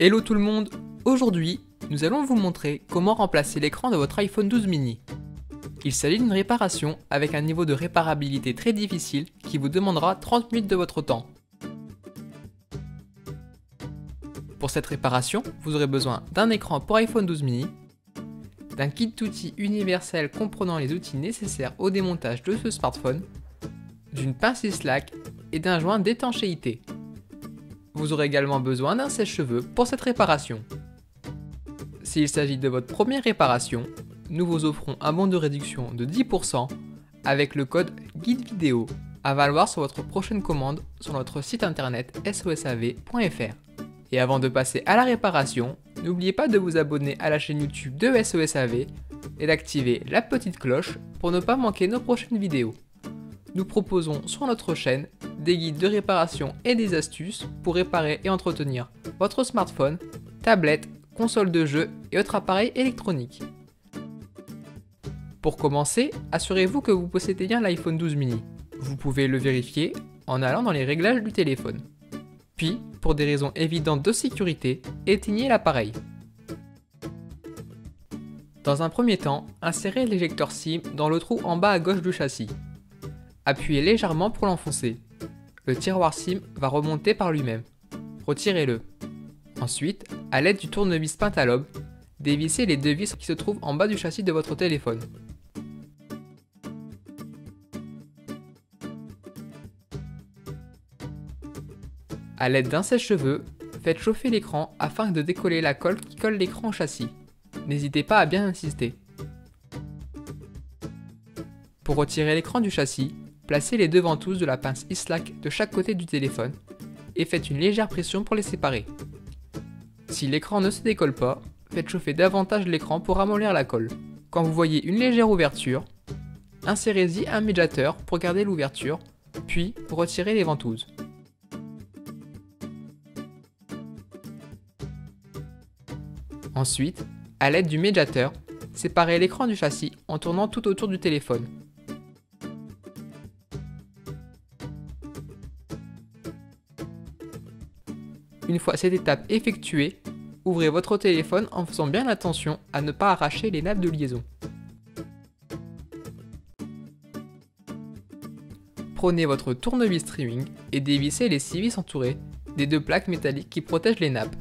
Hello tout le monde. Aujourd'hui, nous allons vous montrer comment remplacer l'écran de votre iPhone 12 mini. Il s'agit d'une réparation avec un niveau de réparabilité très difficile qui vous demandera 30 minutes de votre temps. Pour cette réparation, vous aurez besoin d'un écran pour iPhone 12 mini, d'un kit d'outils universel comprenant les outils nécessaires au démontage de ce smartphone, d'une pince Islac et d'un joint d'étanchéité. Vous aurez également besoin d'un sèche-cheveux pour cette réparation. S'il s'agit de votre première réparation, nous vous offrons un bon de réduction de 10% avec le code GUIDEVIDEO à valoir sur votre prochaine commande sur notre site internet sosav.fr. Et avant de passer à la réparation, n'oubliez pas de vous abonner à la chaîne YouTube de SOSAV et d'activer la petite cloche pour ne pas manquer nos prochaines vidéos. Nous proposons sur notre chaîne des guides de réparation et des astuces pour réparer et entretenir votre smartphone, tablette, console de jeu et autres appareils électroniques. Pour commencer, assurez-vous que vous possédez bien l'iPhone 12 mini. Vous pouvez le vérifier en allant dans les réglages du téléphone. Puis, pour des raisons évidentes de sécurité, éteignez l'appareil. Dans un premier temps, insérez l'éjecteur SIM dans le trou en bas à gauche du châssis. Appuyez légèrement pour l'enfoncer. Le tiroir SIM va remonter par lui-même. Retirez-le. Ensuite, à l'aide du tournevis Pentalobe, dévissez les deux vis qui se trouvent en bas du châssis de votre téléphone. A l'aide d'un sèche-cheveux, faites chauffer l'écran afin de décoller la colle qui colle l'écran au châssis. N'hésitez pas à bien insister. Pour retirer l'écran du châssis, placez les deux ventouses de la pince Islac de chaque côté du téléphone et faites une légère pression pour les séparer. Si l'écran ne se décolle pas, faites chauffer davantage l'écran pour ramollir la colle. Quand vous voyez une légère ouverture, insérez-y un médiateur pour garder l'ouverture, puis retirez les ventouses. Ensuite, à l'aide du médiateur, séparez l'écran du châssis en tournant tout autour du téléphone. Une fois cette étape effectuée, ouvrez votre téléphone en faisant bien attention à ne pas arracher les nappes de liaison. Prenez votre tournevis trimming et dévissez les 6 vis entourées des deux plaques métalliques qui protègent les nappes.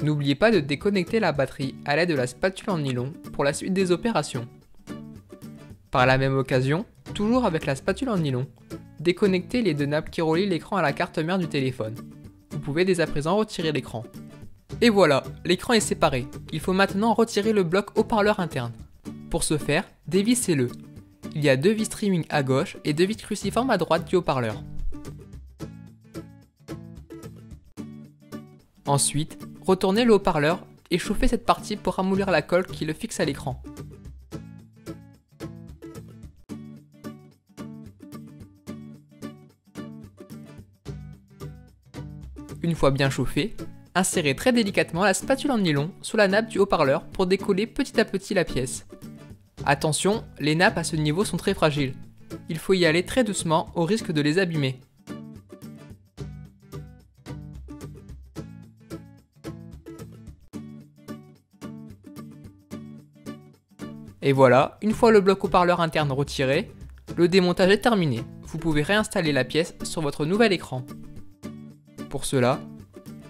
N'oubliez pas de déconnecter la batterie à l'aide de la spatule en nylon pour la suite des opérations. Par la même occasion, toujours avec la spatule en nylon, déconnectez les deux nappes qui relient l'écran à la carte mère du téléphone. Vous pouvez dès à présent retirer l'écran. Et voilà, l'écran est séparé. Il faut maintenant retirer le bloc haut-parleur interne. Pour ce faire, dévissez-le. Il y a deux vis trimming à gauche et deux vis cruciformes à droite du haut-parleur. Ensuite, retournez le haut-parleur et chauffez cette partie pour ramollir la colle qui le fixe à l'écran. Une fois bien chauffé, insérez très délicatement la spatule en nylon sous la nappe du haut-parleur pour décoller petit à petit la pièce. Attention, les nappes à ce niveau sont très fragiles. Il faut y aller très doucement au risque de les abîmer. Et voilà, une fois le bloc haut-parleur interne retiré, le démontage est terminé. Vous pouvez réinstaller la pièce sur votre nouvel écran. Pour cela,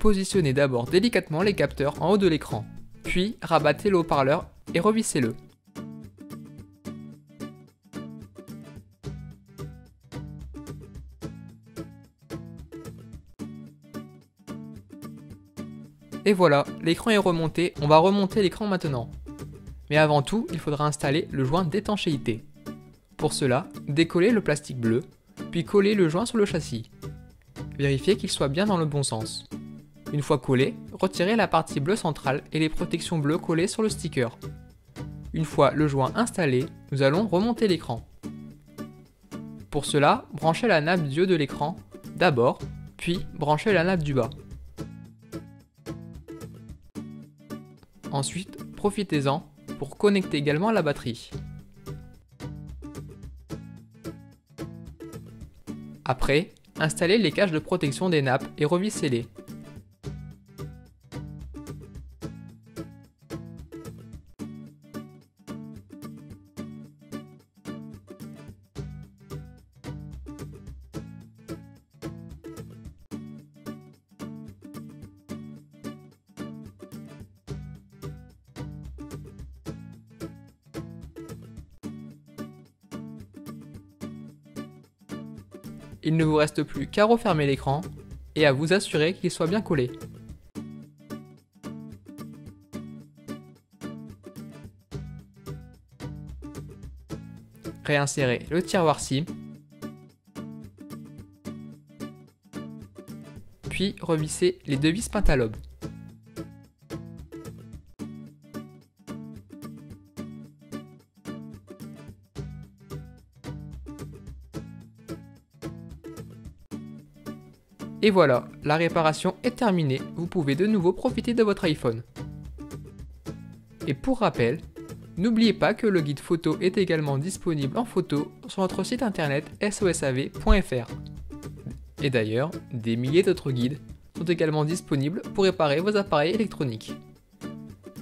positionnez d'abord délicatement les capteurs en haut de l'écran, puis rabattez le haut-parleur et revissez-le. Et voilà, l'écran est remonté, on va remonter l'écran maintenant. Mais avant tout, il faudra installer le joint d'étanchéité. Pour cela, décollez le plastique bleu, puis collez le joint sur le châssis. Vérifiez qu'il soit bien dans le bon sens. Une fois collé, retirez la partie bleue centrale et les protections bleues collées sur le sticker. Une fois le joint installé, nous allons remonter l'écran. Pour cela, branchez la nappe du haut de l'écran d'abord, puis branchez la nappe du bas. Ensuite, profitez-en pour connecter également la batterie. Après, installez les caches de protection des nappes et revissez-les. Il ne vous reste plus qu'à refermer l'écran et à vous assurer qu'il soit bien collé. Réinsérez le tiroir SIM, puis revissez les deux vis pentalobes. Et voilà, la réparation est terminée, vous pouvez de nouveau profiter de votre iPhone. Et pour rappel, n'oubliez pas que le guide photo est également disponible en photo sur notre site internet sosav.fr. Et d'ailleurs, des milliers d'autres guides sont également disponibles pour réparer vos appareils électroniques.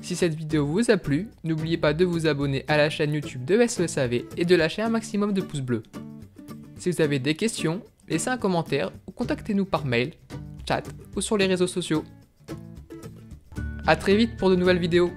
Si cette vidéo vous a plu, n'oubliez pas de vous abonner à la chaîne YouTube de SOSAV et de lâcher un maximum de pouces bleus. Si vous avez des questions, laissez un commentaire ou contactez-nous par mail, chat ou sur les réseaux sociaux. A très vite pour de nouvelles vidéos.